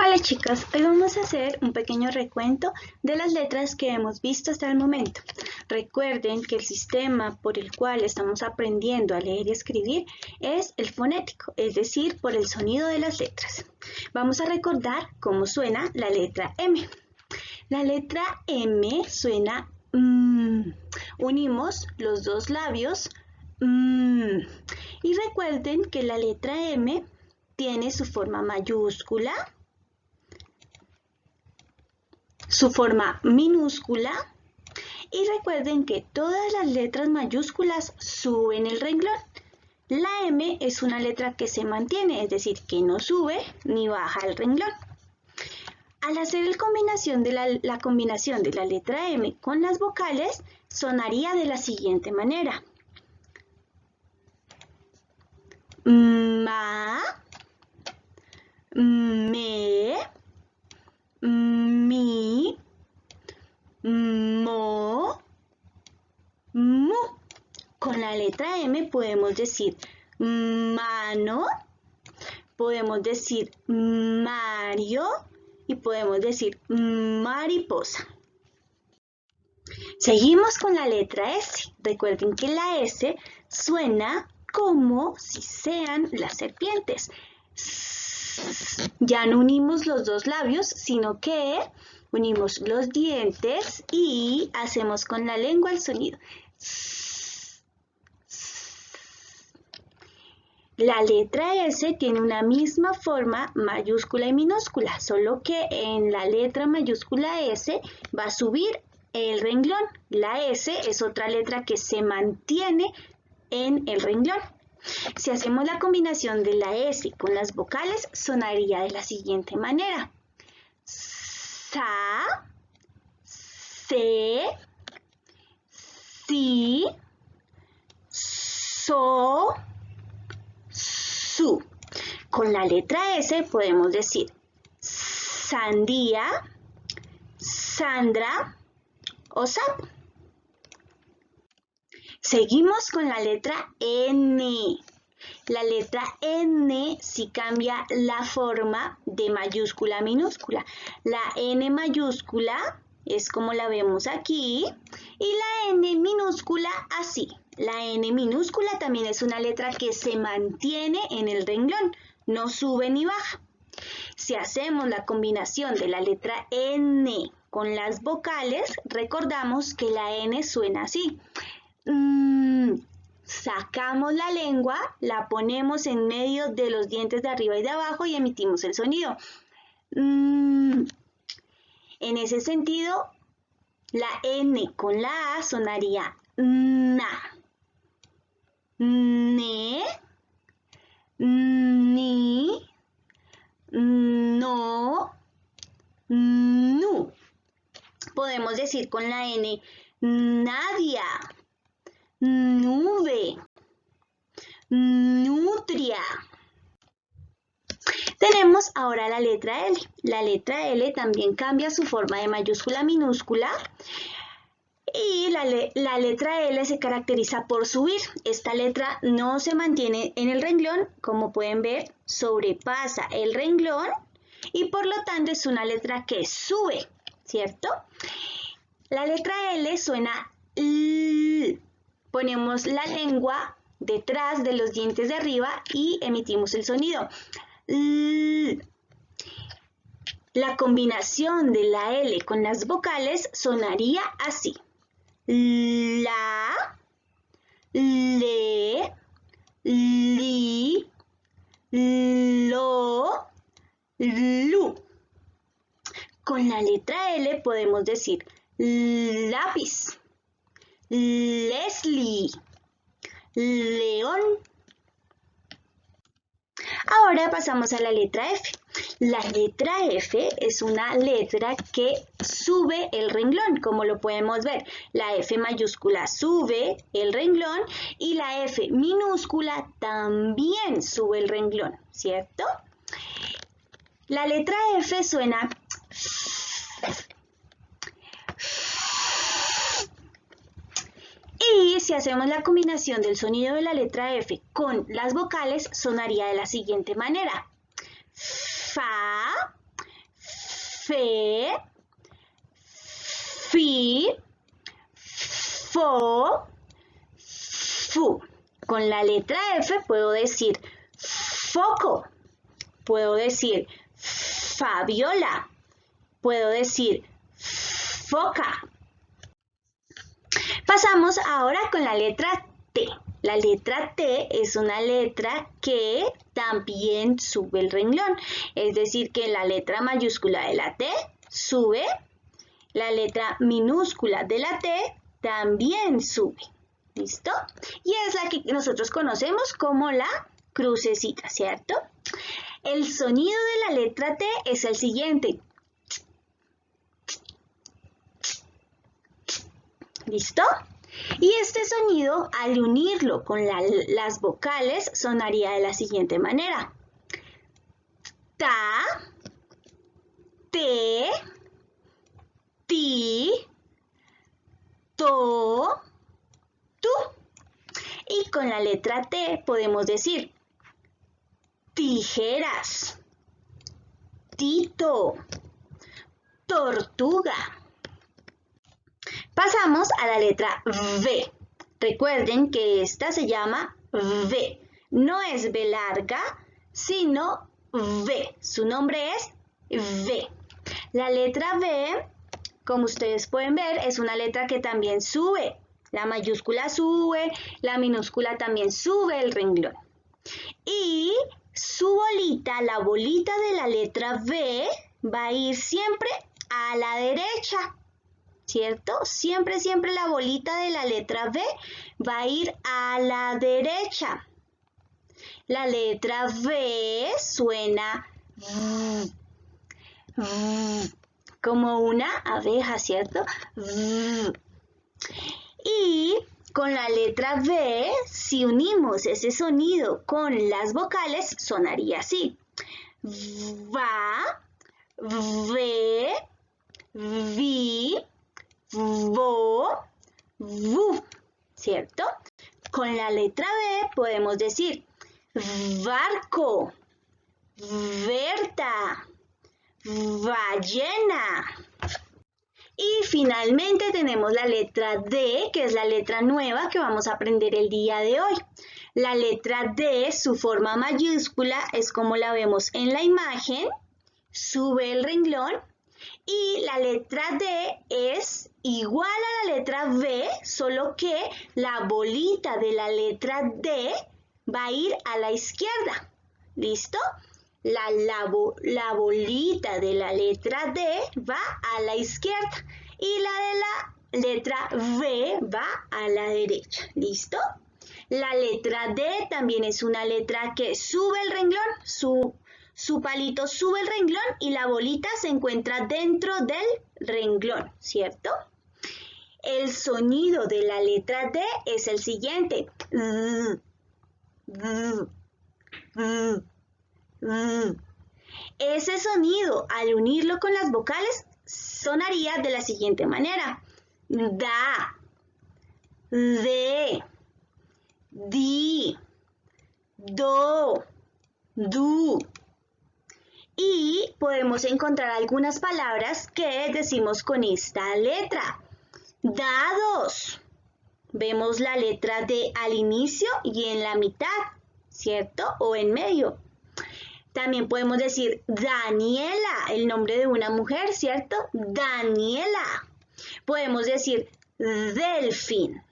Hola chicos, hoy vamos a hacer un pequeño recuento de las letras que hemos visto hasta el momento. Recuerden que el sistema por el cual estamos aprendiendo a leer y escribir es el fonético, es decir, por el sonido de las letras. Vamos a recordar cómo suena la letra M. La letra M suena unimos los dos labios y recuerden que la letra M tiene su forma mayúscula, su forma minúscula y recuerden que todas las letras mayúsculas suben el renglón. La M es una letra que se mantiene, es decir, que no sube ni baja el renglón. Al hacer la combinación de la letra M con las vocales, sonaría de la siguiente manera. Ma, me, mi, mo, mu. Con la letra M podemos decir mano, podemos decir Mario y podemos decir mariposa. Seguimos con la letra S. Recuerden que la S suena como si sean las serpientes. Ya no unimos los dos labios, sino que unimos los dientes y hacemos con la lengua el sonido. La letra S tiene una misma forma mayúscula y minúscula, solo que en la letra mayúscula S va a subir el renglón. La S es otra letra que se mantiene en el renglón. Si hacemos la combinación de la S con las vocales, sonaría de la siguiente manera. Sa, se, si, so, su. Con la letra S podemos decir sandía, Sandra o sapo. Seguimos con la letra N. La letra N sí cambia la forma de mayúscula a minúscula. La N mayúscula es como la vemos aquí y la N minúscula así. La N minúscula también es una letra que se mantiene en el renglón, no sube ni baja. Si hacemos la combinación de la letra N con las vocales, recordamos que la N suena así. Sacamos la lengua, la ponemos en medio de los dientes de arriba y de abajo y emitimos el sonido. En ese sentido, la N con la A sonaría na, ne, ni, no, nu. Podemos decir con la N Nadia, nube, nutria. Tenemos ahora la letra L. La letra L también cambia su forma de mayúscula a minúscula y la letra L se caracteriza por subir. Esta letra no se mantiene en el renglón, como pueden ver, sobrepasa el renglón y por lo tanto es una letra que sube, ¿cierto? La letra L suena L. Ponemos la lengua detrás de los dientes de arriba y emitimos el sonido. L. La combinación de la L con las vocales sonaría así. La, le, li, lo, lu. Con la letra L podemos decir lápiz, Leslie, león. Ahora pasamos a la letra F. La letra F es una letra que sube el renglón, como lo podemos ver. La F mayúscula sube el renglón y la F minúscula también sube el renglón, ¿cierto? La letra F suena y si hacemos la combinación del sonido de la letra F con las vocales, sonaría de la siguiente manera. Fa, fe, fi, fo, fu. Con la letra F puedo decir foco, puedo decir Fabiola, puedo decir foca. Pasamos ahora con la letra T. La letra T es una letra que también sube el renglón, es decir, que la letra mayúscula de la T sube, la letra minúscula de la T también sube. ¿Listo? Y es la que nosotros conocemos como la crucecita, ¿cierto? El sonido de la letra T es el siguiente. ¿Listo? Y este sonido, al unirlo con las vocales, sonaría de la siguiente manera. Ta, te, ti, to, tu. Y con la letra T podemos decir tijeras, tito, tortuga. Pasamos a la letra V. Recuerden que esta se llama V. No es V larga, sino V. Su nombre es V. La letra V, como ustedes pueden ver, es una letra que también sube. La mayúscula sube, la minúscula también sube el renglón. Y su bolita, la bolita de la letra V, va a ir siempre a la derecha. ¿Cierto? Siempre, siempre la bolita de la letra V va a ir a la derecha. La letra V suena como una abeja, ¿cierto? Y con la letra V, si unimos ese sonido con las vocales, sonaría así. Va, ve, vi, vo, vu, ¿cierto? Con la letra B podemos decir barco, Berta, ballena. Y finalmente tenemos la letra D, que es la letra nueva que vamos a aprender el día de hoy. La letra D, su forma mayúscula es como la vemos en la imagen, sube el renglón. Y la letra D es igual a la letra V, solo que la bolita de la letra D va a ir a la izquierda. ¿Listo? La bolita de la letra D va a la izquierda y la de la letra V va a la derecha. ¿Listo? La letra D también es una letra que sube el renglón, su palito sube el renglón y la bolita se encuentra dentro del renglón, ¿cierto? El sonido de la letra D es el siguiente. Ese sonido, al unirlo con las vocales, sonaría de la siguiente manera. Da, de, di, do, du. Y podemos encontrar algunas palabras que decimos con esta letra. Dados. Vemos la letra D al inicio y en la mitad, ¿cierto? O en medio. También podemos decir Daniela, el nombre de una mujer, ¿cierto? Daniela. Podemos decir delfín.